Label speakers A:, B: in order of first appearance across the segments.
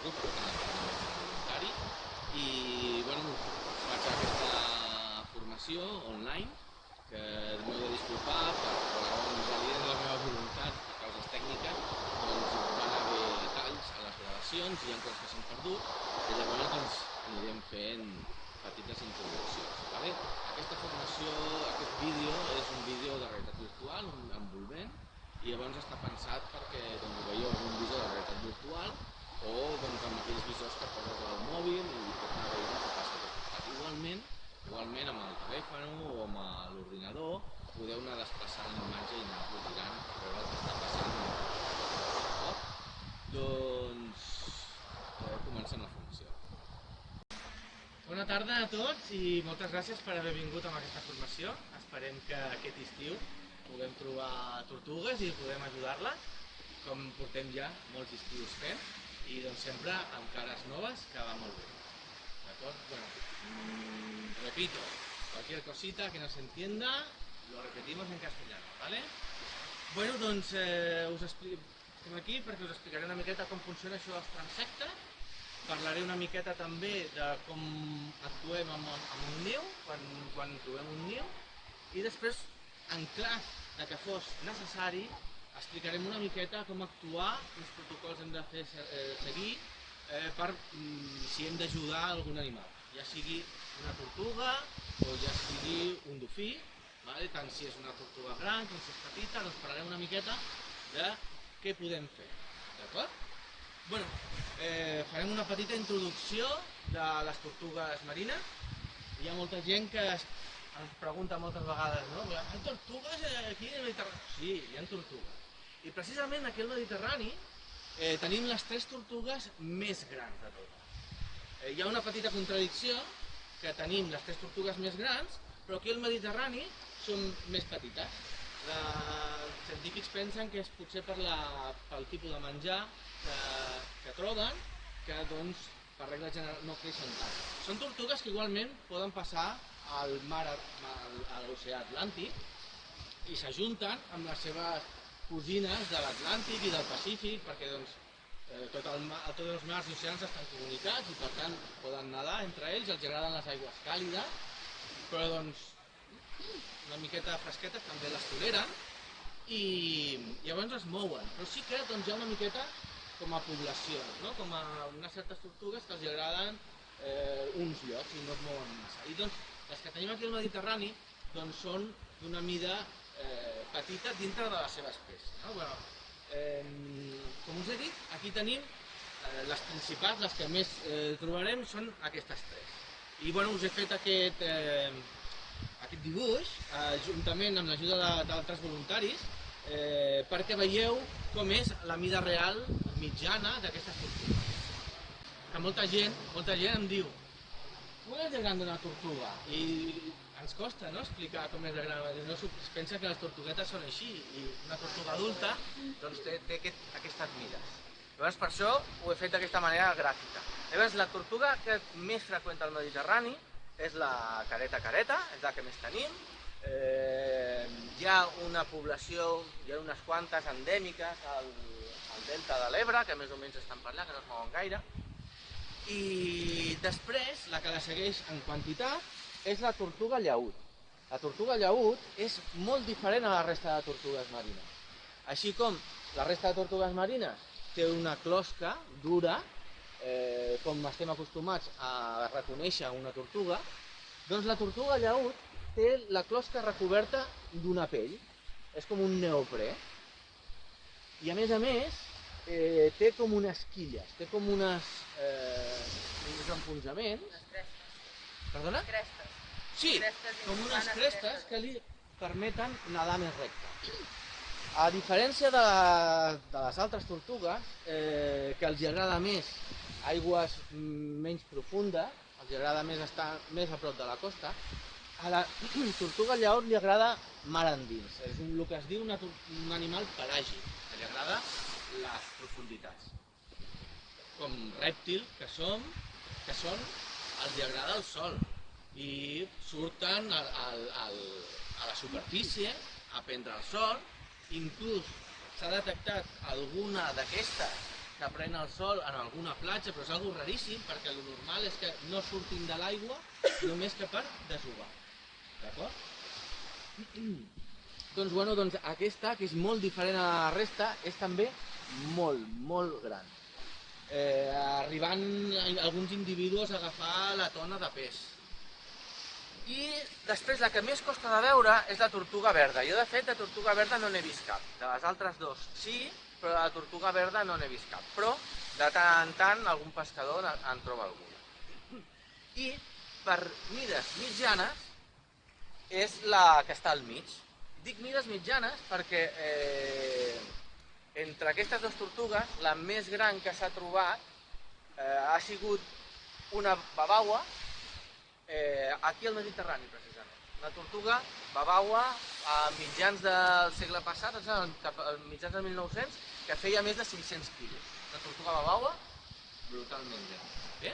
A: grup, per tant, voluntari, i bueno, faig aquesta formació online, que m'heu de disculpar per raons aliens a la meva voluntat, per causes tècniques, doncs van haver talls a les gravacions, hi ha coses que s'han perdut, i llavors doncs anirem fent petites introduccions. Vale? Aquesta formació, aquest vídeo, és un vídeo de realitat virtual, envolvent, i llavors està pensat perquè doncs, veieu un visor de realitat virtual o doncs, amb aquells visors que poses al mòbil i pot anar veient el que passa a tot costat. Igualment amb el telèfon o amb l'ordinador podeu anar desplaçant l'imatge i anar-lo girant per veure el que està passant. Doncs comencem la formació.
B: Bona tarda a tots i moltes gràcies per haver vingut a aquesta formació. Esperem que aquest estiu puguem trobar tortugues i podem ajudar-la, com portem ja molts estius fent, i doncs sempre amb cares noves, que va molt bé. ¿D'acord? Bueno, repito, cualquier cosita que no se entienda, lo repetimos en castellano, ¿vale? Bueno, doncs estem aquí perquè us explicaré una miqueta com funciona això dels transectes. Parlaré una miqueta també de com actuem amb un niu, quan trobem un niu, i després, en cas de que fos necessari, explicarem una miqueta com actuar, quins protocols hem de fer seguir per si hem d'ajudar algun animal, ja sigui una tortuga o ja sigui un dofí, tant si és una tortuga gran com si és petita, doncs parlarem una miqueta de què podem fer, d'acord? Bueno, farem una petita introducció de les tortugues marines. Hi ha molta gent que ens pregunta moltes vegades, no? Hi ha tortugues aquí al Mediterrani? Sí, hi ha tortugues. I precisament aquí al Mediterrani tenim les 3 tortugues més grans de totes. Hi ha una petita contradicció, que tenim les 3 tortugues més grans, però aquí al Mediterrani són més petites. Els científics pensen que és potser pel tipus de menjar que troben, que doncs per regla general no creixen tant. Són tortugues que igualment poden passar al mar, a l'oceà Atlàntic, i s'ajunten amb les seves cosines de l'Atlàntic i del Pacífic, perquè doncs tots els mars i oceans estan comunicats i per tant poden nedar entre ells, els agraden les aigües càlides, però doncs una miqueta fresquetes també les toleren i llavors es mouen, però sí que doncs, hi ha una miqueta com a poblacions, no? Com a unes certes tortugues que els agraden uns llocs i no es mouen massa. I doncs les que tenim aquí al Mediterrani doncs, són d'una mida petita dintre de la seva espècie. No? Bueno, com us he dit, aquí tenim les principals, les que més trobarem són aquestes 3. I bueno, us he fet aquest dibuix juntament amb l'ajuda d'altres voluntaris perquè veieu com és la mida real mitjana d'aquestes tortugues. Que molta gent em diu com és de gran d'una tortuga? I ens costa, no?, explicar com és de gran. No es pensa que les tortuguetes són així i una tortuga adulta doncs, té aquestes mides. Llavors per això ho he fet d'aquesta manera gràfica. Llavors la tortuga que més freqüenta al Mediterrani és la careta, és la que més tenim. Hi ha una població, hi ha unes quantes endèmiques al delta de l'Ebre, que més o menys estan per allà, que no es mouen gaire. I després, la que la segueix en quantitat, és la tortuga llaüt. La tortuga llaüt és molt diferent a la resta de tortugues marines. Així com la resta de tortugues marines té una closca dura, com estem acostumats a reconèixer una tortuga, doncs la tortuga llaüt té la closca recoberta d'una pell, és com un neoprè, i a més té com unes quilles, té com uns enfonsaments.
C: Unes crestes.
B: Perdona?
C: Crestes.
B: Sí, com unes crestes que li permeten nedar més recte. A diferència de les altres tortugues, que els agrada més aigües menys profundes, els agrada més estar més a prop de la costa, a la tortuga llaüt li agrada mar endins. És el que es diu un animal pelàgic, que li agrada les profunditats. Com rèptil que són, els agrada el sol i surten a la superfície a prendre el sol. Inclús s'ha detectat alguna d'aquestes que pren el sol en alguna platja, però és algo raríssim, perquè el normal és que no surtin de l'aigua només que per desovar. D'acord? Doncs aquesta, que és molt diferent a la resta, és també molt gran. Arribant alguns individus a agafar la tona de pes. I després la que més costa de veure és la tortuga verda. Jo de fet de tortuga verda no n'he vist cap. De les altres dos sí, però de la tortuga verda no n'he vist cap. Però de tant en tant algun pescador en troba alguna. I per mides mitjanes és la que està al mig. Dic mides mitjanes perquè entre aquestes dues tortugues la més gran que s'ha trobat ha sigut una babaua aquí al Mediterrani, precisament. Una tortuga babaua a mitjans del segle passat, a mitjans del 1900, que feia més de 500 quilos. Una tortuga babaua brutalment gran. Bé?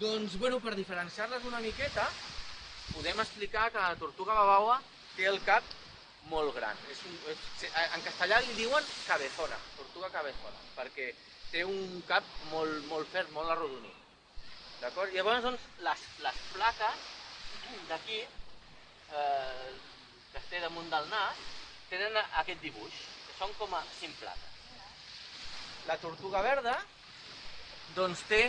B: Doncs, per diferenciar-les una miqueta, podem explicar que la tortuga babaua té el cap molt gran. En castellà li diuen cabezona, tortuga cabezona, perquè té un cap molt ferm, molt arrodonit. D'acord? Llavors, doncs, les plaques d'aquí, que es té damunt del nas, tenen aquest dibuix, que són com a 5 plaques. La tortuga verda, doncs, té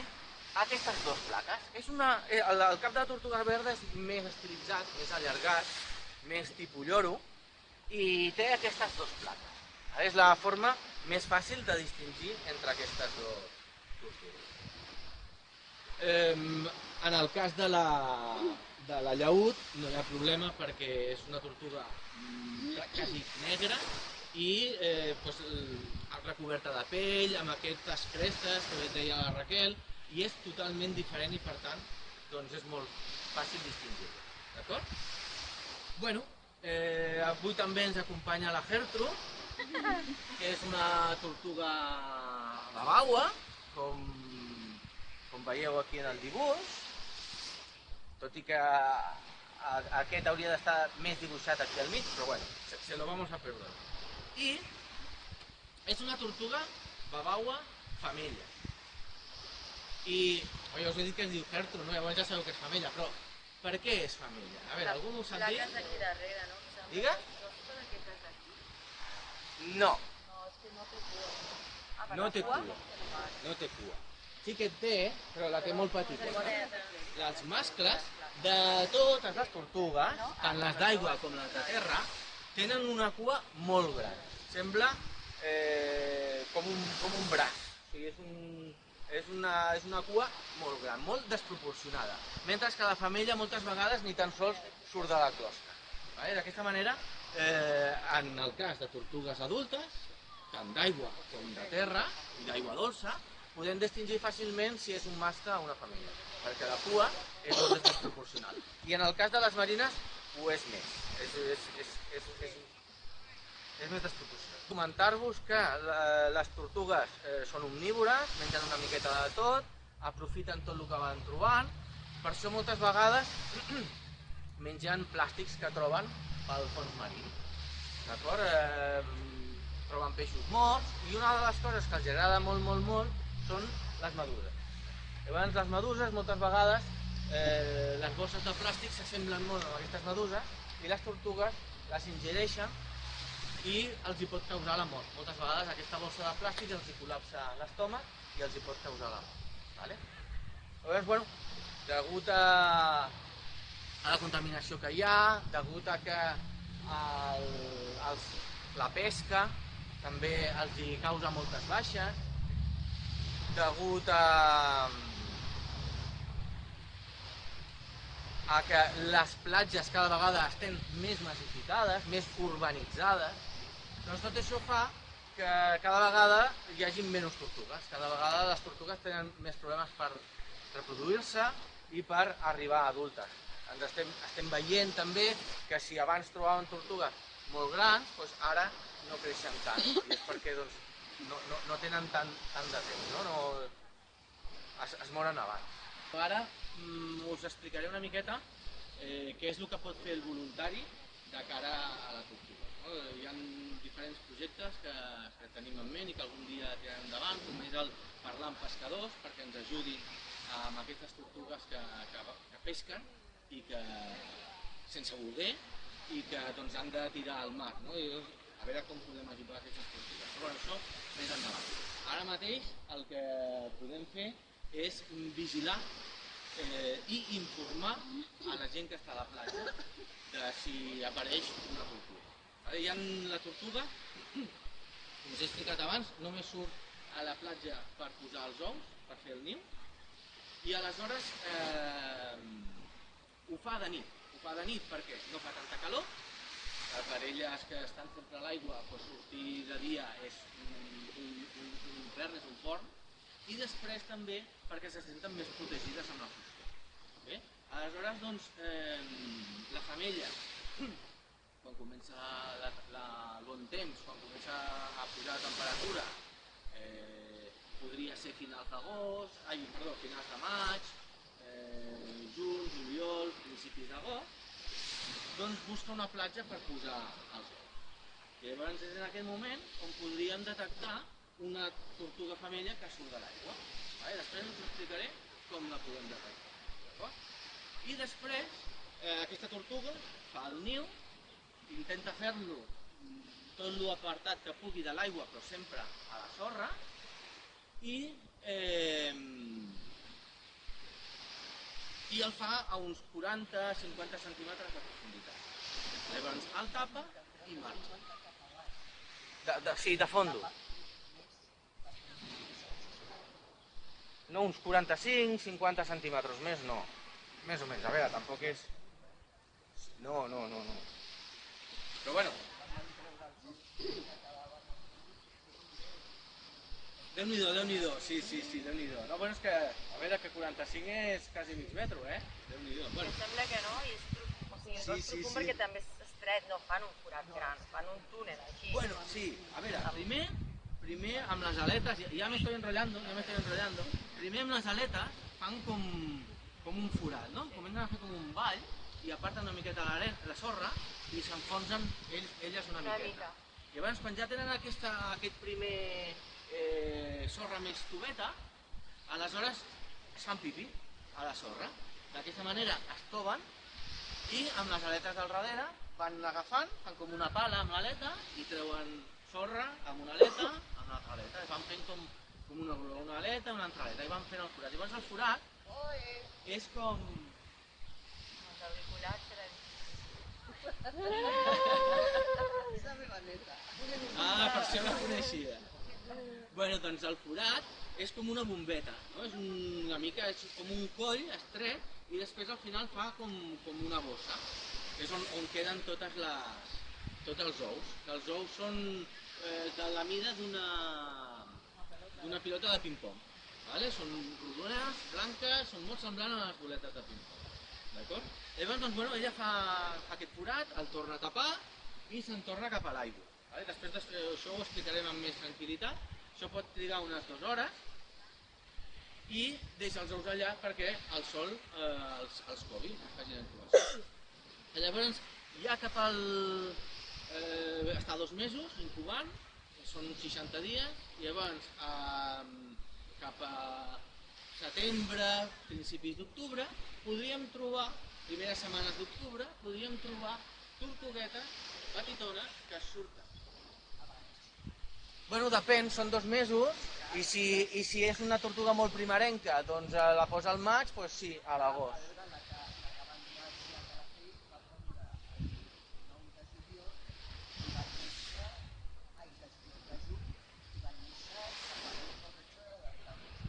B: aquestes 2 plaques. El cap de la tortuga verda és més estilitzat, més allargat, més tipus lloro, i té aquestes 2 plaques. És la forma més fàcil de distingir entre aquestes 2 tortugues. En el cas de la llaüt no hi ha problema perquè és una tortuga quasi negra i recoberta de pell, amb aquestes crestes que deia la Raquel, i és totalment diferent i per tant és molt fàcil distingir-ho. D'acord? Avui també ens acompanya la Gertrude, que és una tortuga babaua, com veieu aquí en el dibuix, tot i que aquest hauria d'estar més dibuixat aquí al mig, però se lo vamos a perdonar. I és una tortuga babaua femella. I us he dit que es diu Gertrude, llavors ja sabeu que és femella, però per què és femella? A veure, algú m'ho sap dir?
C: Plaques aquí darrere, no?
B: Digues?
C: Són aquestes d'aquí?
B: No.
C: No, és que no té cua.
B: No té cua. No té cua. Sí que en té, però la té molt petita. Els mascles de totes les tortugues, tant les d'aigua com les de terra, tenen una cua molt gran. Sembla com un braç. O sigui, és una cua molt gran, molt desproporcionada. Mentre que la femella moltes vegades ni tan sols surt de la closca. D'aquesta manera, en el cas de tortugues adultes, tant d'aigua com de terra i d'aigua dolça, podem distingir fàcilment si és un mascle o una femella, perquè la cua és molt desproporcional. I en el cas de les marines ho és més, és més desproporcional. Comentar-vos que les tortugues són omnívores, mengen una miqueta de tot, aprofiten tot el que van trobant, per això moltes vegades mengen plàstics que troben pel fons marí. D'acord? Troben peixos morts, i una de les coses que els agrada molt són les meduses. Llavors, les meduses, moltes vegades, les bosses de plàstic s'assemblen molt amb aquestes meduses i les tortugues les ingereixen i els hi pot causar la mort. Moltes vegades aquesta bossa de plàstic els hi col·lapsa l'estómac i els hi pot causar la mort. Llavors, degut a la contaminació que hi ha, degut a que la pesca també els hi causa moltes baixes, degut a que les platges cada vegada estan més massificades, més urbanitzades, doncs tot això fa que cada vegada hi hagi menys tortugues. Cada vegada les tortugues tenen més problemes per reproduir-se i per arribar a adultes. Estem veient també que si abans trobàvem tortugues molt grans, doncs ara no creixen tant, i és perquè no tenen tant de temps, es moren abans. Ara us explicaré una miqueta què és el que pot fer el voluntari de cara a la tortuga.
A: no? Hi ha diferents projectes que tenim en ment i que algun dia tirarem endavant, com és el parlar amb pescadors perquè ens ajudin amb aquestes tortugues que pesquen i que sense voler i que doncs, han de tirar al mar, no? I, a veure com podem ajudar aquestes tortugues. Però bueno, això més endavant. Ara mateix el que podem fer és vigilar i informar a la gent que està a la platja de si apareix una tortuga. Hi ha la tortuga, com us he explicat abans, només surt a la platja per posar els ous, per fer el niu, i aleshores ho fa de nit perquè no fa tanta calor, per elles que estan sempre a l'aigua, sortir de dia és un infern, és un forn, i després també perquè se senten més protegides amb la foscor. Bé? Aleshores, doncs, la femella, quan comença el bon temps, quan comença a pujar la temperatura, podria ser finals de maig, juny, juliol, principis d'agost, doncs busca una platja per posar els ous. I llavors és en aquest moment on podríem detectar una tortuga femella que surt de l'aigua. Després us explicaré com la podem detectar. I després aquesta tortuga fa el niu, intenta fer-lo tot l'apartat que pugui de l'aigua, però sempre a la sorra, i el fa a uns 40-50 centímetres de profunditat. Llavors el tapa i marxa. Sí, de fondo. No, uns 45-50 centímetres més, no. Més o menys, a veure, tampoc és... No. Però bueno. Déu-n'hi-do, sí, Déu-n'hi-do. No, bueno, és que, a veure, que 45 és quasi mig metro, Déu-n'hi-do.
C: Em sembla que no, i és profund perquè també és estret, no fan un forat gran, fan un túnel aquí.
A: Bueno, sí, a veure, primer amb les aletes, ja me estoy enrollando, primer amb les aletes fan com un forat, no? Comencen a fer com un ball i aparten una miqueta la sorra i s'enfonsen elles una miqueta. I llavors, quan ja tenen aquest primer sorra més tubeta, aleshores es fan pipí a la sorra. D'aquesta manera es toven i amb les aletes del darrere van agafant, fan com una pala amb l'aleta i treuen sorra amb una aleta, amb l'altra aleta. I van fent com una aleta, una altra aleta, i van fent el forat. Llavors el forat és com...
C: Els auriculars serà
D: És la meva neta.
A: Per això la coneixia. Bueno, doncs el forat és com una bombeta, no? És una mica, és com un coll estret i després al final fa com una bossa, que és on queden tots els ous. Els ous són de la mida d'una pilota de ping-pong. Són rodones, blanques, són molt semblants a les boletes de ping-pong. D'acord? Llavors, doncs, bueno, ella fa aquest forat, el torna a tapar i se'n torna cap a l'aigua. Després això ho explicarem amb més tranquil·litat. Això pot trigar unes 2 hores i deixa els ous allà perquè el sol els covi, facin incubació. Llavors, ja cap al... està 2 mesos incubant, són 60 dies, i llavors cap a setembre, principis d'octubre, podríem trobar, primeres setmanes d'octubre, podríem trobar tortuguetes petitones que surten. Bueno, depèn, són 2 mesos, i si és una tortuga molt primerenca, doncs la posa al maig, doncs sí, a l'agost.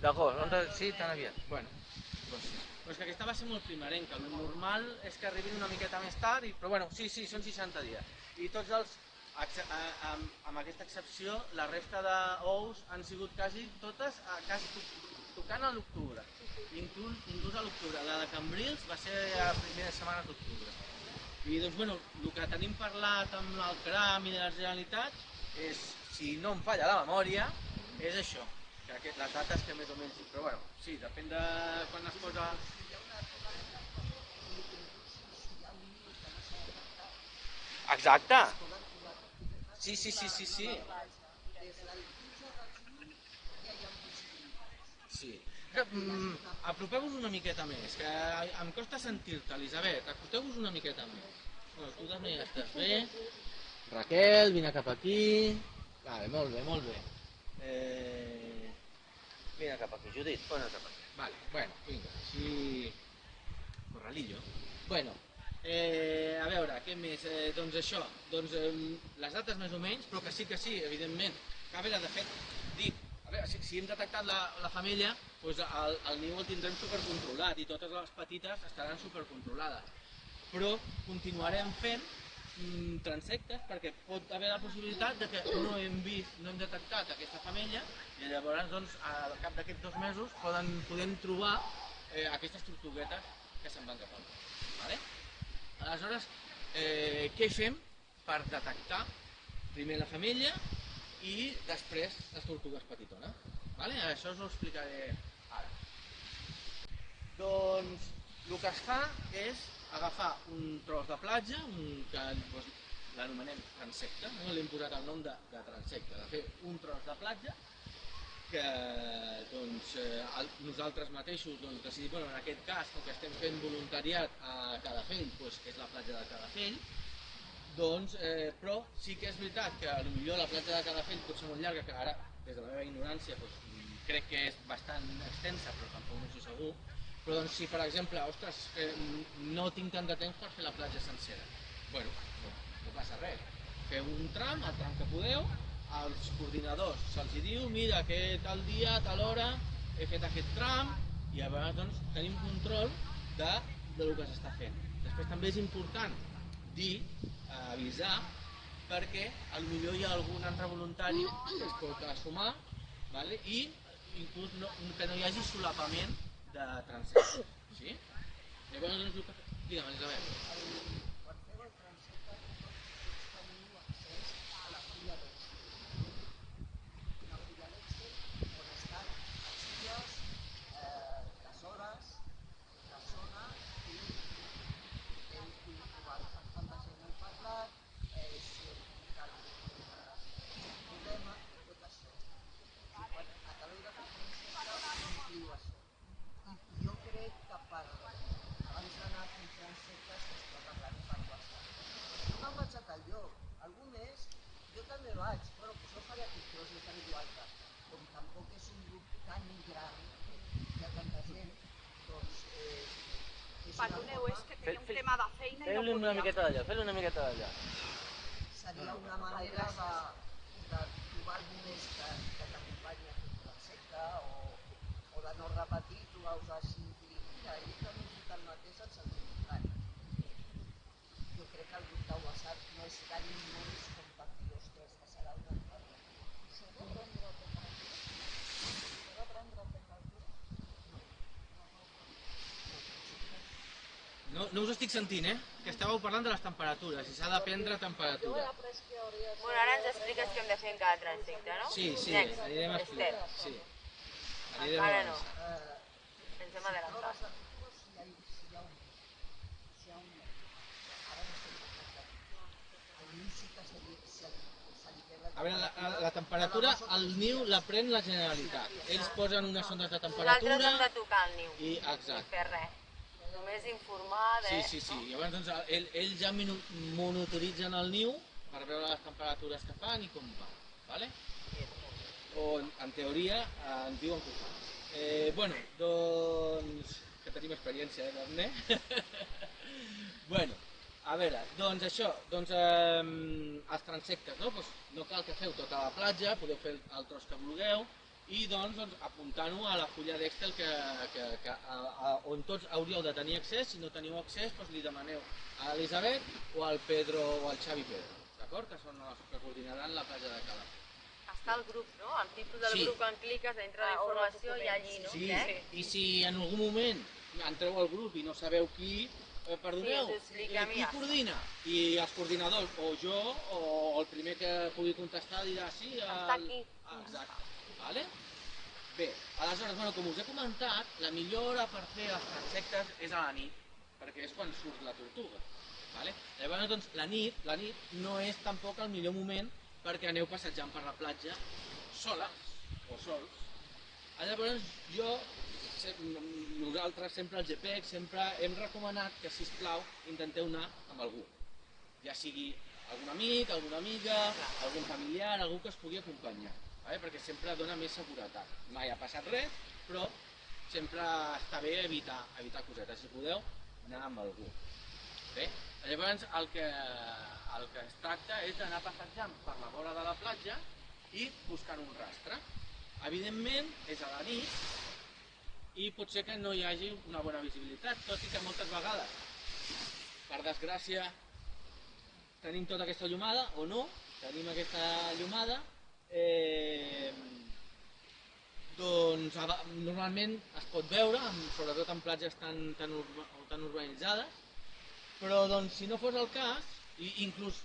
A: D'agost, sí, tan aviat. Bueno, doncs que aquesta va ser molt primerenca, el normal és que arribin una miqueta més tard, però bueno, sí, són 60 dies. I tots els... amb aquesta excepció, la resta d'ous han sigut quasi totes tocant a l'octubre, inclús a l'octubre. La de Cambrils va ser a primeres setmanes d'octubre. I doncs, bueno, el que tenim parlat amb el CRAM i de la Generalitat és, si no em falla la memòria, és això, que les dates que més o menys... Però bueno, sí, depèn de quan es posa... Exacte! Sí.
D: Des del 15 de juny ja hi ha possibilitats.
B: Sí. Apropeu-vos una miqueta més, que em costa sentir-te, Elisabet. Acosteu-vos una miqueta més. Bueno, tu també ja estàs bé. Raquel, vine cap aquí. Vale, molt bé, molt bé.
E: Vine cap aquí, Judit, posa't cap aquí.
B: Vale, bueno, vinga, així... Corralillo. Bueno, a veure, què més? Doncs això, les dates més o menys, però que sí, evidentment. A veure, de fet, dic, a veure, si hem detectat la femella, doncs el niu el tindrem supercontrolat i totes les petites estaran supercontrolades. Però continuarem fent transectes perquè pot haver la possibilitat de que no hem detectat aquesta femella i llavors doncs, al cap d'aquests 2 mesos podem trobar aquestes tortuguetes que se'n van cap al nord. Vale? Aleshores, què fem per detectar primer la femella i després les tortugues petitones? Vale? Això us ho explicaré ara. Doncs el que es fa és agafar un tros de platja, que l'anomenem transecte, no? Li hem posat el nom de transecte, de fer un tros de platja que nosaltres mateixos decidim, en aquest cas, com que estem fent voluntariat a Calafell, és la platja de Calafell, però sí que és veritat que potser la platja de Calafell pot ser molt llarga, que ara, des de la meva ignorància, crec que és bastant extensa, però tampoc no sé segur. Però si, per exemple, ostres, no tinc tant de temps per fer la platja sencera, bueno, no passa res. Feu un tram, el tram que podeu, als coordinadors se'ls diu, mira, que tal dia, tal hora, he fet aquest tram, i llavors doncs, tenim control del que s'està fent. Després també és important dir, avisar, perquè potser hi ha algun altre voluntari que es pot assumar, i inclús que no hi hagi solapament de transecte, sí? Llavors, digue'm, Elisabet.
D: Quan feu el transecte, tots teniu accés a la fulla d'Excel. Una fulla d'Excel on estan els dies, les hores, la zona i heu trobat amb quanta gent heu parlat, si heu tingut algun problema, tot això. Quan acabeu de fer el transecte, ompliu això. I jo crec que abans d'anar a fer transectes es pot aclarir per WhatsApp. Jo me'n vaig a tal lloc, algú més, jo també vaig, però jo faré aquest tros, jo faré l'altre. Com tampoc és un grup tan gran, hi ha tanta gent, doncs
C: Perdoneu, és que teníem un tema de feina i no
E: Feu-li una
C: podíem.
E: miqueta d'allà,
D: seria una manera de trobar algú més que t'acompanyi a fer el transecte o de no repetir, trobar-vos així i dir, mira, ell també ha fet el mateix en sentit contrari. Jo crec que el grup de WhatsApp no és tan immens com per dir, ostres, que serà una altra. S'ha de prendre temperatura? S'ha de prendre temperatura?
B: No us estic sentint, que estàveu parlant de les temperatures, i s'ha de prendre temperatura.
C: Bueno, ara ens expliques què hem de fer en cada transecte, no?
B: Sí,
C: Next.
B: anirem a explicar. Sí. Anirem
C: Encara no.
B: avançant.
C: Ens hem adelantat.
D: Si hi ha un ara no estem parlant al niu sí que se li queda...
B: A veure, la temperatura, el niu la pren la Generalitat. Ells posen unes sondes de
C: Nosaltres
B: temperatura
C: hem de tocar el niu,
B: i
C: no
B: exacte.
C: fer res. Només informar de...
B: Sí. Llavors doncs, ells ja monitoritzen el niu per veure les temperatures que fan i com va. Vale? O en teoria ens diuen que ho fan. Bueno, doncs... que tenim experiència, Daphne? Bueno, a veure, doncs això, els transectes, no? Doncs no cal que feu tota la platja, podeu fer el tros que vulgueu, i doncs apuntant-ho a la fulla d'Excel on tots hauríeu de tenir accés. Si no teniu accés, doncs li demaneu a l'Elisabet o al Pedro o al Xavi Pedro, d'acord? Que són els que coordinaran la platja de Calafell.
C: Està el grup, no? El títol del grup que cliques dintre de la informació i allí, no?
B: Sí, i si en algun moment entreu al grup i no sabeu qui, perdoneu, qui coordina? I els coordinadors, o jo, o el primer que pugui contestar dirà sí,
C: està aquí.
B: Exacte. Vale? Bé, aleshores, com us he comentat, la millor hora per fer els transectes és a la nit, perquè és quan surt la tortuga. Vale? Llavors, doncs, la nit no és tampoc el millor moment perquè aneu passejant per la platja soles o sols. Llavors nosaltres sempre al GPEC sempre hem recomanat que, sisplau, intenteu anar amb algú. Ja sigui algun amic, alguna amiga, algun familiar, algú que es pugui acompanyar, perquè sempre dona més seguretat. Mai ha passat res, però sempre està bé evitar cosetes. Si podeu, anar amb algú. Bé, llavors el que es tracta és d'anar passejant per la vora de la platja i buscant un rastre. Evidentment, és a la nit i pot ser que no hi hagi una bona visibilitat, tot i que moltes vegades, per desgràcia, tenim tota aquesta llumada, o no, tenim aquesta llumada, doncs normalment es pot veure, sobretot en platges tan urbanitzades, però doncs, si no fos el cas, i inclús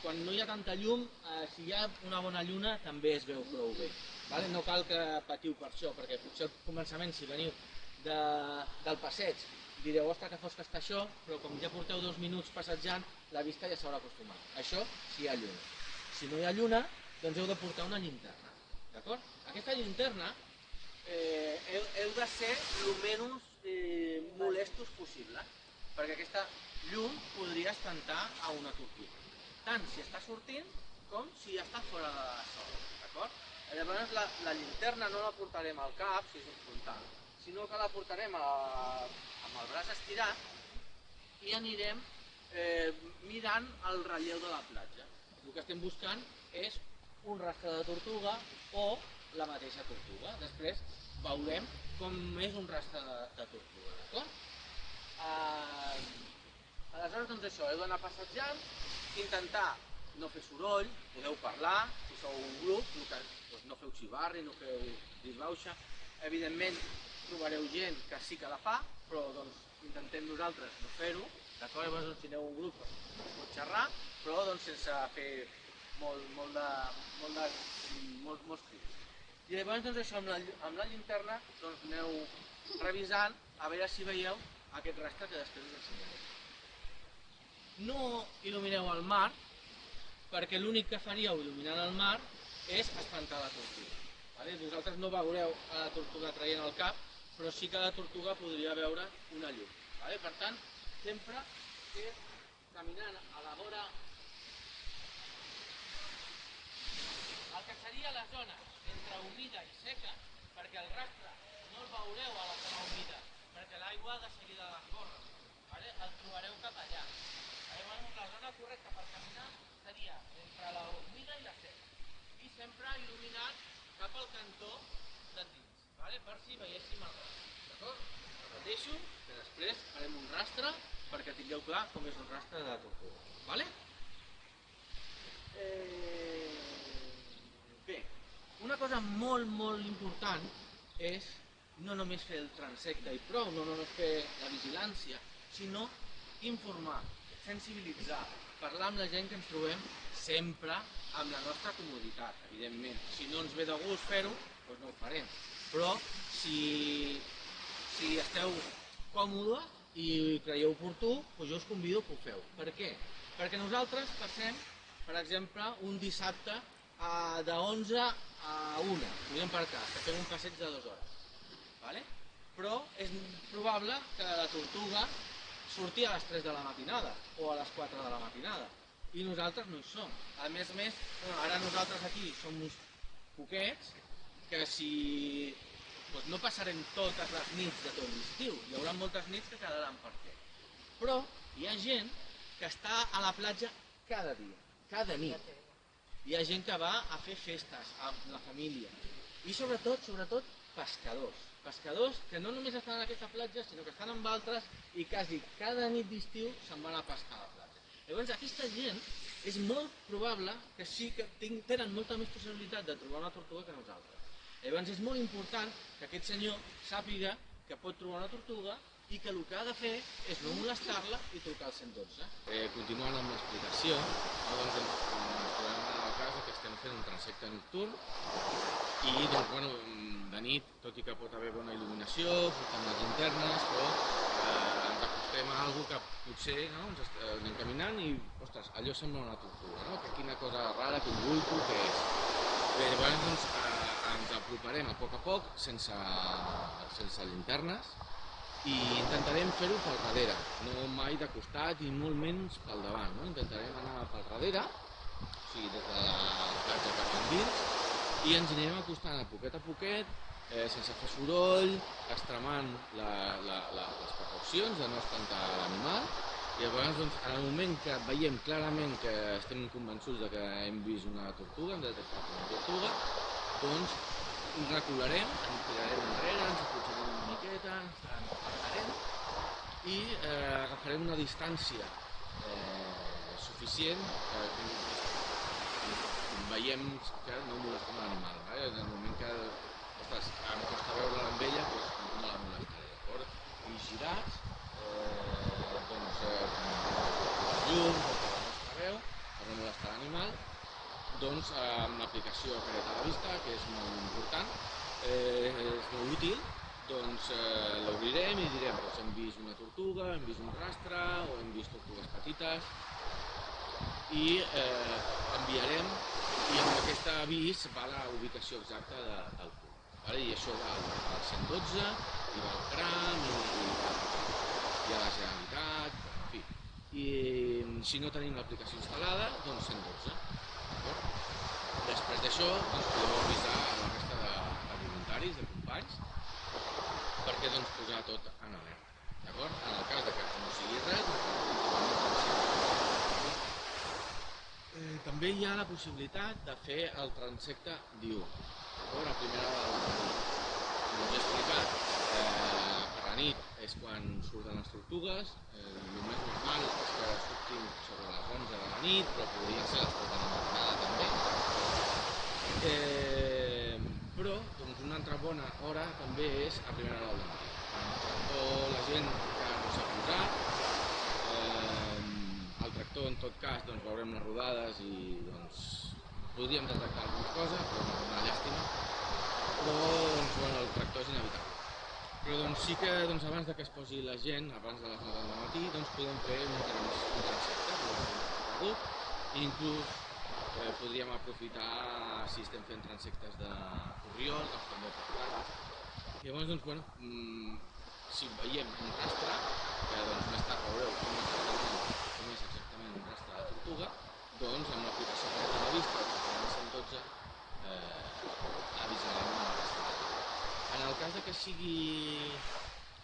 B: quan no hi ha tanta llum, si hi ha una bona lluna també es veu prou bé. No cal que patiu per això, perquè potser al començament, si veniu del passeig, direu, ostres, que fosc que està això, però com ja porteu 2 minuts passejant, la vista ja s'haurà acostumat. Això si hi ha lluna. Si no hi ha lluna, doncs heu de portar una llinterna. D'acord? Aquesta llinterna heu de ser el menys molestos possible, perquè aquesta llum podria espantar a una tortuga, tant si està sortint com si està fora de la sola, d'acord? Llavors la llinterna no la portarem al cap, si és un frontal, sinó que la portarem amb el braç estirat i anirem mirant el relleu de la platja. El que estem buscant és un rastre de tortuga o la mateixa tortuga. Després veurem com és un rastre de tortuga, d'acord? Aleshores, doncs això, heu d'anar passejant, intentar no fer soroll, podeu parlar, si sou un grup, doncs no feu xivarri, no feu disbauxa. Evidentment, trobareu gent que sí que la fa, però doncs intentem nosaltres no fer-ho, d'acord? Llavors, si aneu un grup, es pot xerrar, però doncs sense fer molts crits. I llavors, doncs això, amb la llinterna, doncs aneu revisant, a veure si veieu aquest rastre que després us ensenyaré. No il·lumineu el mar, perquè l'únic que faríeu il·luminant el mar és espantar la tortuga. Vosaltres no veureu a la tortuga traient el cap, però sí que la tortuga podria veure una llum. Per tant, sempre és caminant a la vora, el que seria la zona entre humida i seca, perquè el rastre no el veureu a la zona humida, perquè l'aigua de seguida l'esborra, el trobareu cap allà. Llavors la zona correcta per caminar seria entre la humida i la seca, i sempre il·luminat cap al cantó d'endins, per si veiéssim el rastre, d'acord? Repeteixo que després farem un rastre perquè tingueu clar com és un rastre de tortuga, Bé, una cosa molt important és no només fer el transecte i prou, no només fer la vigilància, sinó informar, sensibilitzar, parlar amb la gent que ens trobem sempre amb la nostra comoditat, evidentment. Si no ens ve de gust fer-ho, doncs no ho farem. Però si esteu còmodes i creieu oportú, doncs jo us convido que ho feu. Per què? Perquè nosaltres passem, per exemple, un dissabte de 11 a 1, podríem per cas, que fem un passeig de 2 hores. Però és probable que la tortuga surti a les 3 de la matinada o a les 4 de la matinada i nosaltres no hi som. A més, ara nosaltres aquí som uns poquets que si no passarem totes les nits de tot l'estiu, hi haurà moltes nits que quedaran per fer. Però hi ha gent que està a la platja cada dia, cada nit. Hi ha gent que va a fer festes amb la família i sobretot pescadors que no només estan en aquesta platja sinó que estan en altres i quasi cada nit d'estiu se'n van a pescar a la platja. Llavors aquesta gent és molt probable que sí que tenen molta més possibilitat de trobar una tortuga que nosaltres. Llavors és molt important que aquest senyor sàpiga que pot trobar una tortuga i que el que ha de fer és no molestar-la i trucar al 112.
A: Continuant amb l'explicació, doncs ens trobem en el cas que estem fent un transecte nocturn i de nit, tot i que pot haver bona il·luminació, portem les llinternes, però ens acostumem estem a alguna que potser ens anem caminant i, ostres, allò sembla una tortuga, no? Que quina cosa rara, quin bulto, què és? Bé, llavors ens aproparem a poc, sense llinternes, i intentarem fer-ho pel darrere, no mai de costat i molt menys pel davant, no? Intentarem anar pel darrere, o sigui, des de la platja cap endins, i ens anirem acostant a poquet, sense fer soroll, extremant les precaucions de no espantar l'animal, i llavors, doncs, en el moment que veiem clarament que estem convençuts de que hem vist una tortuga, hem detectat una tortuga, doncs recularem, ens tirarem enrere, ens apotxarem una miqueta, ens apartarem i agafarem una distància suficient que veiem que no molestem l'animal. En el moment que em costa veure-la amb ella, doncs no la molestaré, d'acord? I girats, doncs, les llums o per la nostra veu, per no molestar l'animal, doncs amb l'aplicació Careta a la vista, que és molt important, és molt útil, doncs l'obrirem i direm, doncs hem vist una tortuga, hem vist un rastre o hem vist tortugues petites i enviarem, i amb aquest avís va la ubicació exacta del punt. I això va al 112, i va al CRAM, i a la Generalitat, en fi. I si no tenim l'aplicació instal·lada, doncs 112. Després d'això, doncs, podeu avisar a la resta de voluntaris, de companys, perquè doncs, posar tot en alerta. D'acord? En el cas que no sigui res, també hi ha la possibilitat de fer el transecte diürn. A primera hora del matí. Com us he explicat, per la nit és quan surten les tortugues. El més normal és que surtin sobre les 11 de la nit, però podrien ser les 3 de la matinada també. Però doncs, una altra bona hora també és a primera hora del matí. La gent que no s'ha posat, el tractor en tot cas doncs, veurem les rodades i doncs, podríem detectar alguna cosa, però no, una llàstima, però doncs, bueno, el tractor és inevitable. Però doncs, sí que doncs, abans que es posi la gent, abans de les 9 del matí, doncs, podem fer un transecte, i inclús podríem aprofitar si estem fent transectes de corriol, doncs també aprofitar-los. I llavors, doncs, bueno, si veiem un rastre, que doncs, més tard veureu com és exactament un rastre de tortuga, doncs amb l'aplicació Careta a la vista, el 112, avisarem a la resta. En el cas que sigui,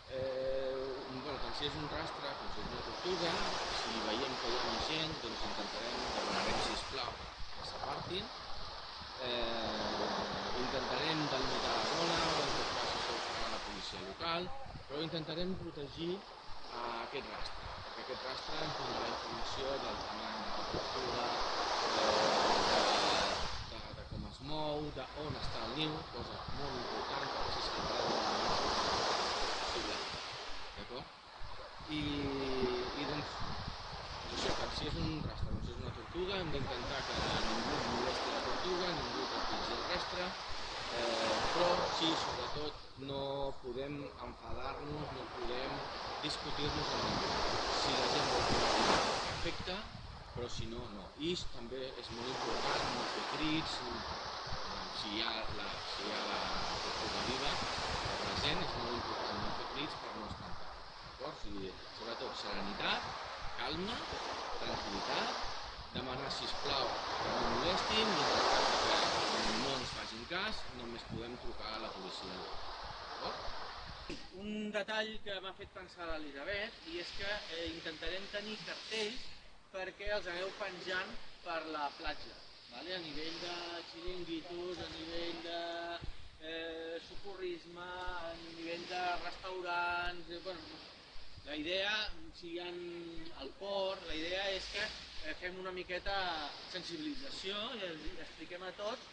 A: tant si és un rastre com si és una tortuga, si veiem que hi ha més gent, doncs demanarem, sisplau, que s'apartin, intentarem delimitar la zona, o en tot cas això ho farà la policia local, però intentarem protegir aquest rastre, perquè aquest rastre ens donarà informació del tamany de la tortuga, de com es mou, d'on està el niu, cosa molt important, perquè així salvarà de la millor possible. D'acord? I doncs, això, tant si és un rastre com si és una tortuga, hem d'intentar que ningú molesti la tortuga, ningú trepitgi el rastre, però sí, sobretot, no podem enfadar-nos, no podem discutir-nos amb ningú. Si la gent vol col·laborar, perfecte, però si no, no. I també és molt important no fer crits, si hi ha la tortuga viva present, és molt important no fer crits per no espantar. D'acord? O sigui, sobretot serenitat, calma, tranquil·litat, demanar, sisplau, que no molestin, i en el cas que no ens facin cas, només podem trucar a la policia. D'acord? Un detall que m'ha fet pensar l'Elisabet, i és que intentarem tenir cartells perquè els aneu penjant per la platja, vale? A nivell de xiringuitos, a nivell de socorrisme, a nivell de restaurants, bueno, la idea, si hi ha al port, la idea és que fem una miqueta sensibilització i expliquem a tots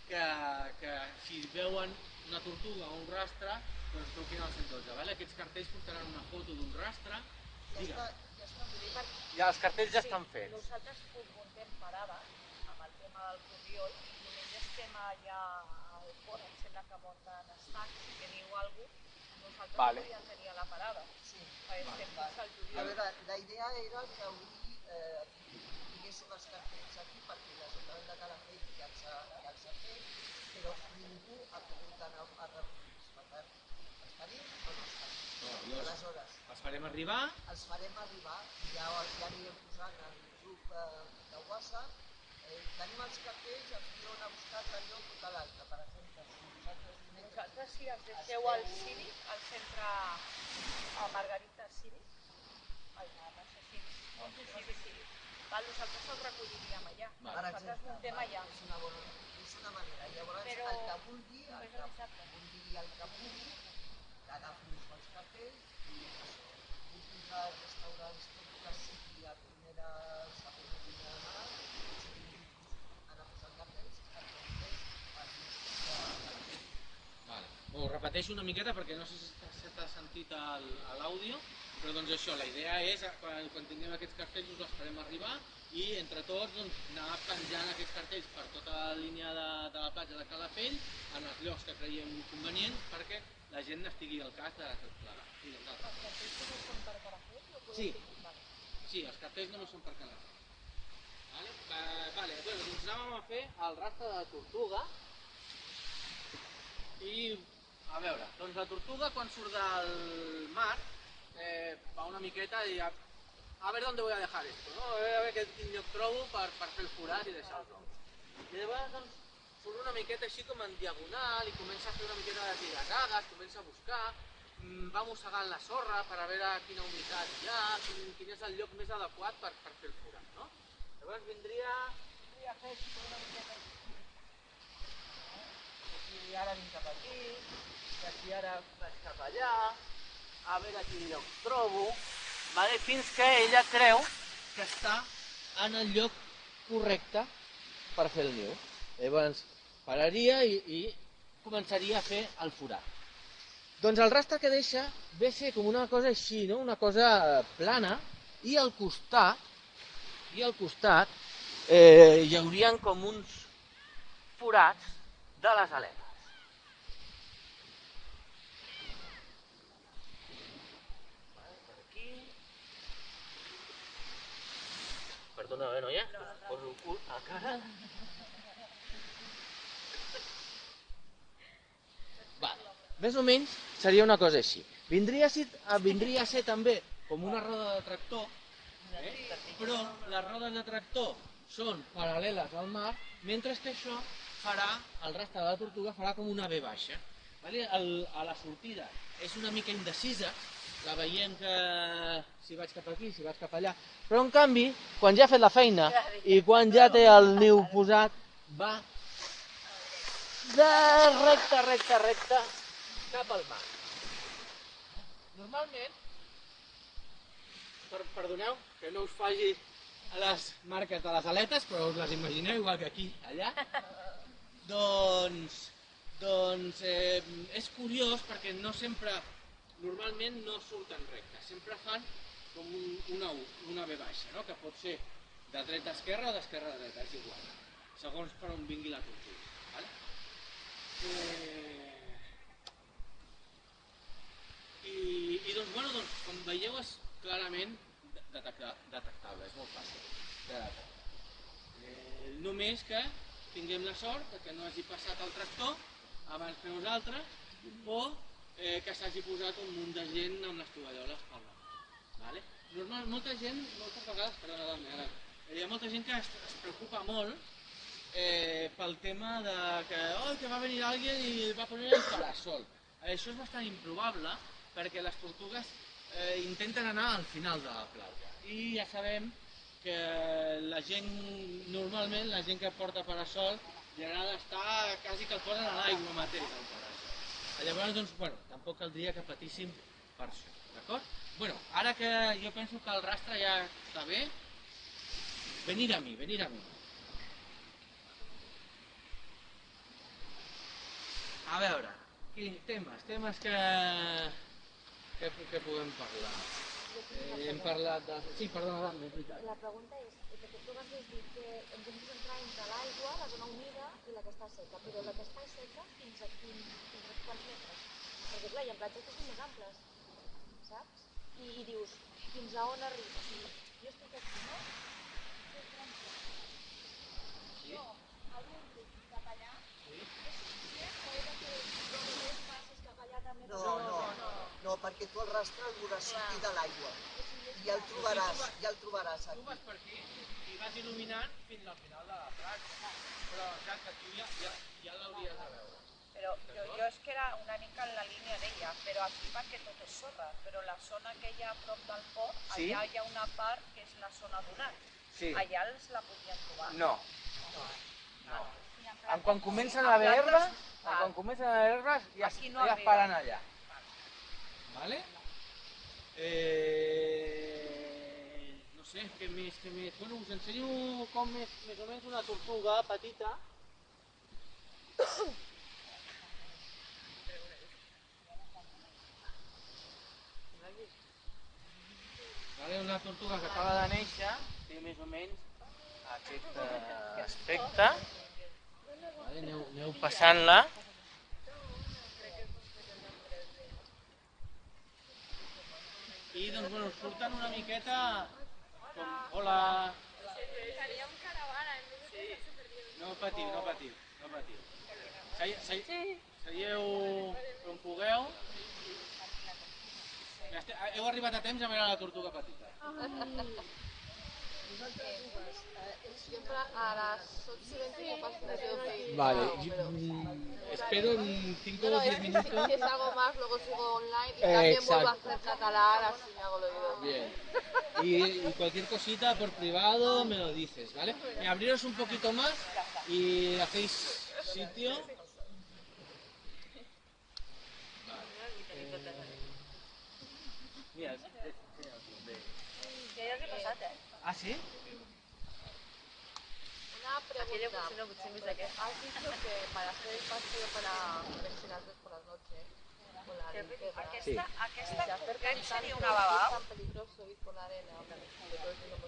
A: que si veuen una tortuga o un rastre, doncs truquin al 112, vale? Aquests cartells portaran una foto d'un rastre.
E: Ja, els cartells ja estan fets.
C: Nosaltres ho muntem per ara, amb el tema del corriol, i només estem allà al port, em sembla que munten estancs, si teniu alguna cosa, nosaltres
E: Vale.
C: podien tenir a la parada.
D: Sí.
C: Estem fins al
D: A
C: juliol.
D: veure, la idea era que avui tinguéssim els cartells aquí perquè l'Ajuntament de Calafell ja els ha fet, però ningú ha pogut anar a recollir-los. Per tant, els tenim o no els tenim? Aleshores,
B: Els farem arribar.
D: els farem arribar i ja anirem posant al grup de WhatsApp. Tenim els cartells, els diuen a buscar de lloc o de l'altre. Per exemple, si nosaltres
C: Vosaltres si els deixeu al Ciri, al centre a Margarita Ciri, nosaltres els recolliríem allà.
D: per
C: Nosaltres
D: exemple,
C: muntem allà.
D: és una manera. Llavors,
C: Però
D: el que vulgui,
C: només el dissabte.
D: i el que pugui, que agafi uns quants cartells i això. Vull posar restaurants tot que sigui a segona línia de mar, anar posant cartells,
B: Ho repeteixo una miqueta perquè no sé si t'ha sentit a l'àudio, però doncs això, la idea és, quan tinguem aquests cartells us els farem arribar i entre tots anar penjant aquests cartells per tota la línia de la platja de Calafell en els llocs que creiem convenients perquè la gent n'estigui al cas de tot plegat.
C: Els cartells només són per Calafell o podem
B: Sí.
C: dir? Vale.
B: Sí, els cartells només són per Calafell. Vale, doncs anàvem a fer el rastre de tortuga i a veure, doncs la tortuga quan surt del mar va una miqueta i a ver dónde voy a dejar esto, ¿no? A ver quin lloc trobo per fer el forat i deixar els ous. I llavors doncs, surt una miqueta així com en diagonal i comença a fer una miqueta de tiragades, comença a buscar, va mossegant la sorra per a veure quina humitat hi ha, quin és el lloc més adequat per fer el forat, no? Llavors vindria a fer una miqueta així, ara vinc cap aquí, i aquí ara vaig cap allà, a veure quin lloc trobo, vale? Fins que ella creu que està en el lloc correcte per fer el niu. Llavors pararia i començaria a fer el forat. Doncs el rastre que deixa ve a ser com una cosa així, no? Una cosa plana, i al costat hi haurien com uns forats de les aletes. Perdona, noia, poso el cul a la cara. Més o menys seria una cosa així. Vindria a ser també com una roda de tractor, però les rodes de tractor són paral·leles al mar, mentre que això farà, el rastre de la tortuga farà com una V baixa. A la sortida és una mica indecisa, la veiem que si vaig cap aquí, si vaig cap allà, però en canvi, quan ja ha fet la feina i quan ja té el niu posat, va de recte cap al mar. Normalment, perdoneu que no us faci a les marques de les aletes, però us les imagineu igual que aquí, allà, doncs és curiós perquè no sempre, normalment no surten rectes, sempre fan com una V baixa, no? Que pot ser de dreta a esquerra o d'esquerra a dreta, és igual, segons per on vingui la tortuga. Vale? I doncs, bueno, com veieu és clarament detectable, és molt fàcil de detectar. Només que tinguem la sort que no hagi passat el tractor abans que nosaltres o que s'hagi posat un munt de gent amb les tovalloles per la mà. Molta gent, moltes vegades, perdona, hi ha molta gent que es preocupa molt pel tema de que va venir algú i va poner el parasol. Això és bastant improbable perquè les tortugues intenten anar al final de la platja i ja sabem que la gent, normalment la gent que porta parasol li agrada estar quasi que el posen a l'aigua mateix el parasol. Llavors, doncs, bueno, tampoc caldria que patíssim per això, d'acord? Bueno, ara que jo penso que el rastre ja està bé, venir a mi. A veure, temes que podem parlar. Hem parlat de... Sí, perdona, és veritat.
F: La pregunta és, perquè tu vas dir que ens hem de centrar entre l'aigua, la zona humida i la que està seca, però la que està seca fins a quants metres? Perquè clar, hi ha platges que són més amples, saps? I dius, fins a on arriba? O sigui, jo estic aquí, no? Fer trampa. Jo, a l'últim cap allà, és suficient o he de fer dos passes cap allà també?
D: No, perquè tu el rastre el voraciti de l'aigua. I el trobaràs
B: Tu
D: aquí.
B: vas per aquí i vas il·luminant fins al final de la platja. Però exacte, tu ja l'hauries de veure.
C: Però jo és que era una mica en la línia d'ella, però aquí perquè tot és sorra, però la zona que hi ha a prop del port,
E: Sí?
C: allà hi ha una part que és la zona dunar.
E: Sí.
C: Allà els la podien trobar.
E: No. Quan comencen a haver herbes, ja
C: Aquí no
E: es
C: arriba.
E: paran allà.
B: Vale? No sé, què més? Bueno, us ensenyo com és més o menys una tortuga petita. Vale, una tortuga que acaba de néixer, té més o menys aquest aspecte. Vale, aneu passant-la. I doncs, bueno, us surten una miqueta com, hola...
F: Seria un caravana, en vez de fer superviure.
B: No patiu. Seieu on pugueu. Heu arribat a temps a veure la tortuga petita.
G: Siempre a las 8:20 ya pasa de que...
B: Vale, espero en 5 o 10 minutos.
G: Si es algo más, luego sigo online y también vuelvo a hacer catalán, así me hago el oído.
B: Bien. Y cualquier cosita por privado me lo dices, ¿vale? Abriros un poquito más y hacéis sitio. Mira,
C: Que ja els he passat,
B: ¿Ah, sí?
G: Una pregunta.
C: potser no vist aquest.
G: Has dicho que para hacer el paseo para ver si las ves por las noches, con la linterna,
C: Aquesta
G: se acercan
C: crec
G: tanto,
C: seria una
G: es
C: babau.
G: tan peligroso ir por la arena, de todo el mundo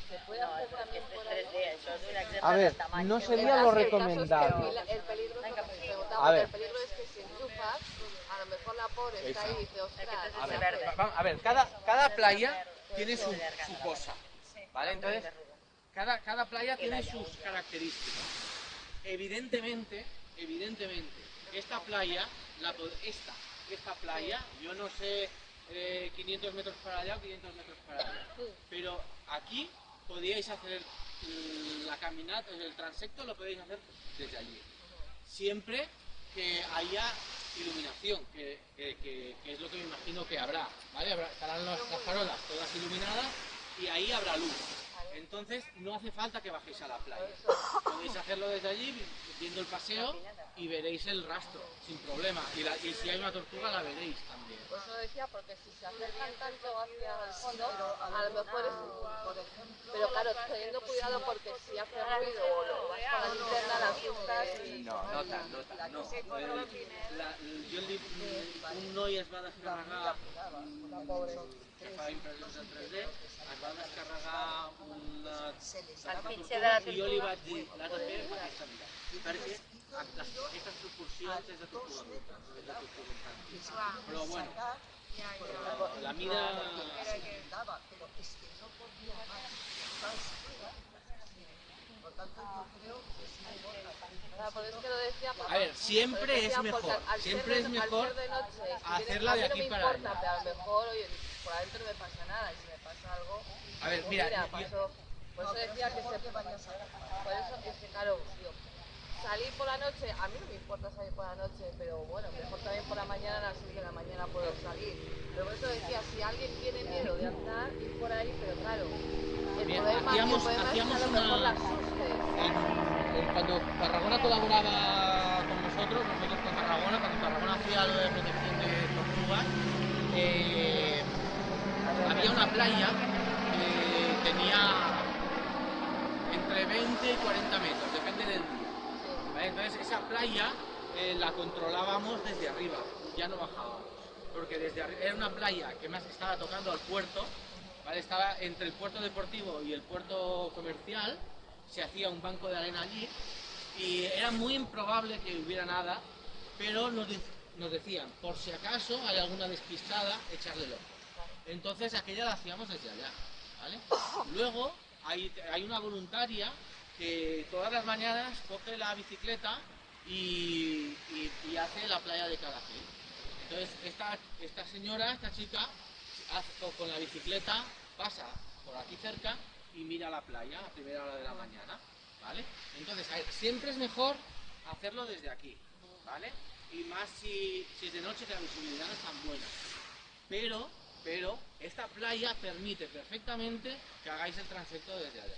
G: se puede hacer también por ahí.
C: Això és un exemple
E: A ver,
C: del tamany.
E: no
G: El
E: sería
G: caso-
E: lo
G: el caso es que
E: recomendable.
G: El peligro es lo que me preguntaba,
E: A
G: porque
E: ver.
G: el peligro es que si enchufas, a lo mejor la pobre está ahí y dice, ostras,
E: A ver, cada playa tiene su cosa, ¿vale? Entonces, cada playa tiene sus características. Evidentemente, esta playa, esta playa, yo no sé 500 metros para allá o 500 metros para allá, pero aquí podíais hacer la caminata, el transecto lo podéis hacer desde allí. Siempre que haya iluminación, que es lo que me imagino que habrá, ¿vale? Estarán las farolas todas iluminadas y ahí habrá luz. Entonces no hace falta que bajéis a la playa. Podéis hacerlo desde allí, viendo el paseo y veréis el rastro, sin problema. Y si hay una tortuga la veréis también.
G: Pues lo decía porque si se acercan tanto hacia el fondo, a lo mejor es... Pero claro, teniendo cuidado porque si hace ruido o vas con la linterna, la asustas y...
E: No tant.
B: Un noi es va descarregar, que fa impressions en 3D, es va descarregar una
C: fitxer de la
B: i jo li vaig dir, l'has de fer aquesta mida, perquè aquestes proporcions és de tortuga bruta, no és de tortuga infantil. Però bueno, la mida...
D: Pero es que no podía más. Por tanto, yo creo que es mejor
G: Por eso que lo decía...
B: A ver, siempre es mejor hacerla de aquí para allá.
G: Pero a lo mejor, oye, por adentro no me pasa nada y si me pasa algo...
B: A ver,
G: pues
B: mira,
G: pasó... Por eso decía que se... Por eso es que, claro, tío, salir por la noche, a mí no me importa salir por la noche, pero bueno, mejor también por la mañana, a las 6 de la mañana puedo salir. Pero por eso decía, si alguien tiene miedo de andar, ir por ahí, pero claro, el
B: Bien,
G: problema
B: hacíamos
G: es que a lo mejor la asustes.
B: Cuando Tarragona colaboraba con nosotros con Tarragona, cuando Tarragona hacía lo de protección de tortugas, había una playa que tenía entre 20 y 40 metros, depende del día. ¿Vale? Entonces esa playa la controlábamos desde arriba, ya no bajábamos, porque desde arriba era una playa que más estaba tocando al puerto, ¿vale? Estaba entre el puerto deportivo y el puerto comercial, se hacía un banco de arena allí y era muy improbable que hubiera nada, pero nos
E: nos decían, por si acaso hay alguna despistada, echarle el ojo. Entonces aquella la hacíamos desde allá, ¿vale? Luego hay una voluntaria que todas las mañanas coge la bicicleta y hace la playa de Calafell. Entonces esta señora, esta chica, con la bicicleta pasa por aquí cerca y mira la playa a primera hora de la mañana, ¿vale? Entonces, a ver, siempre es mejor hacerlo desde aquí, ¿vale? Y más si es de noche, que la visibilidad no es tan buena. Pero esta playa permite perfectamente que hagáis el transecto desde allá,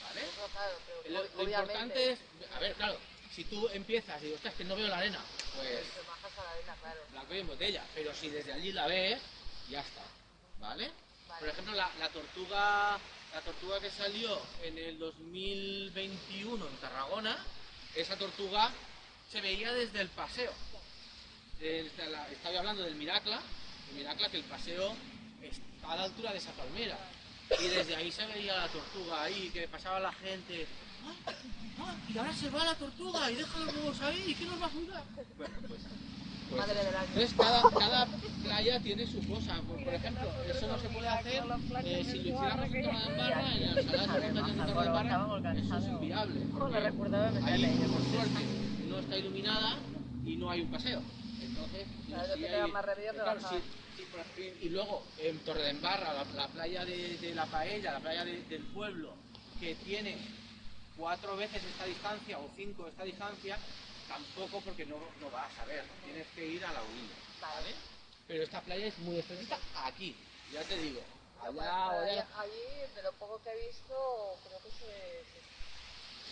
E: ¿vale?
G: No, claro, pero
E: Lo importante es, a ver, claro, si tú empiezas y dices, ostras, que no veo la arena, pues
G: te bajas a la arena, claro.
E: la veo en botella, pero si desde allí la ves, ya está, ¿vale? Por ejemplo, la tortuga que salió en el 2021 en Tarragona, esa tortuga se veía desde el paseo. Estaba hablando del Miracla, que el paseo está a la altura de esa palmera. Y desde ahí se veía la tortuga ahí, que pasaba la gente. ¡Ay, y ahora se va la tortuga y deja los huevos ahí! ¿Y qué nos va a jugar? Bueno, pues
G: Madre del año.
E: entonces cada playa tiene su cosa. Por ejemplo, eso no se puede hacer si lo hiciéramos en Torredembarra, en el Salado de Montañas de Torredembarra, eso es inviable.
G: Me recuerda de
E: Ahí, por suerte, no está iluminada y no hay un paseo. Entonces,
G: Claro,
E: sí
G: que te da más remedio que
E: claro,
G: bajar.
E: y luego en Torredembarra, la playa de la Paella, la playa del pueblo, que tiene 4 veces esta distancia o 5 esta distancia, tampoco, porque no vas a ver, tienes que ir a la orilla, ¿vale? Pero esta playa es muy estrechita aquí, ya te digo, allá o allá.
G: Allí, de lo poco que he visto, creo que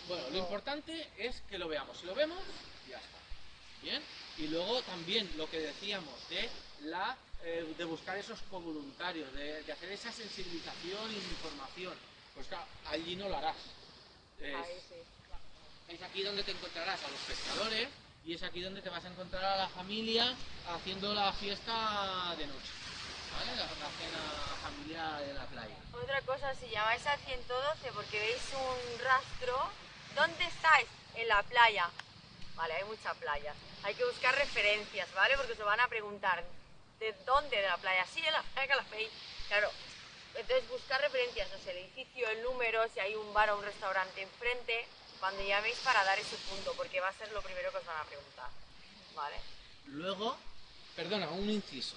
E: Bueno, lo importante es que lo veamos. Si lo vemos, ya está. ¿Bien? Y luego también lo que decíamos de buscar esos covoluntarios, de hacer esa sensibilización y información. Pues claro, allí no lo harás.
G: Ahí sí.
E: Es aquí donde te encontrarás a los pescadores y es aquí donde te vas a encontrar a la familia haciendo la fiesta de noche. ¿Vale? La cena familiar de la playa.
F: Otra cosa, si llamáis al 112 porque veis un rastro, ¿dónde estáis? En la playa. Vale, hay mucha playa. Hay que buscar referencias, ¿vale? Porque os lo van a preguntar. ¿De dónde? De la playa. Sí, en la playa de Calafell. Claro. Entonces buscar referencias, no sé, el edificio, el número, si hay un bar o un restaurante enfrente, cuando llaméis para dar ese punto, porque va a ser lo primero que os van a preguntar. ¿Vale?
E: Luego, perdona, un inciso.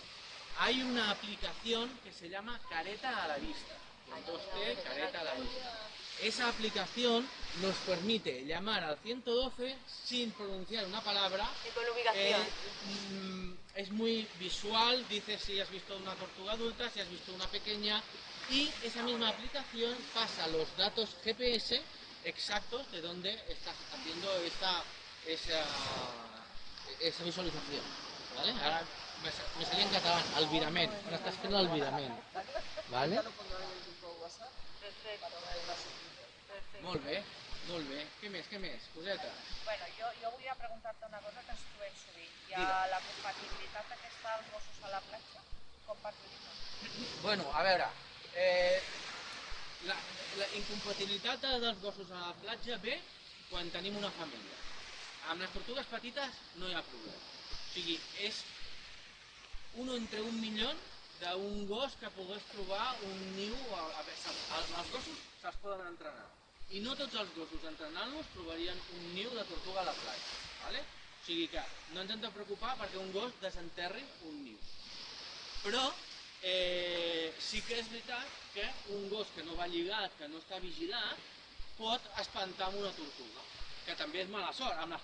E: Hay una aplicación que se llama Careta a la Vista. Con 2T, Careta a la Vista. Esa aplicación nos permite llamar al 112 sin pronunciar una palabra.
F: Y con ubicación.
E: Es muy visual, dice si has visto una tortuga adulta, si has visto una pequeña, y esa misma aplicación pasa los datos GPS exactos de dónde estás haciendo esa visualización. ¿Vale? Ahora me salía en catalán, albirament, ahora estás haciendo albirament. ¿Vale?
F: Perfecto.
E: Molt bé, molt bé. Què més, coseta?
C: Bueno, jo volia preguntar-te una cosa que ens trobem sovint. Hi ha
E: Digue'm.
C: la compatibilitat aquesta dels gossos a la platja? Compatibilitat.
E: Bueno, a veure, la incompatibilitat dels gossos a la platja ve quan tenim una família. Amb les tortugues petites no hi ha problema. O sigui, és un entre un milió d'un gos que pogués trobar un niu. Els gossos se'ls poden entrenar. I no tots els gossos entrenant-los trobarien un niu de tortuga a la platja. ¿Vale? O sigui que no ens hem de preocupar perquè un gos desenterri un niu. Però sí que és veritat que un gos que no va lligat, que no està vigilat, pot espantar amb una tortuga, que també és mala sort. Amb les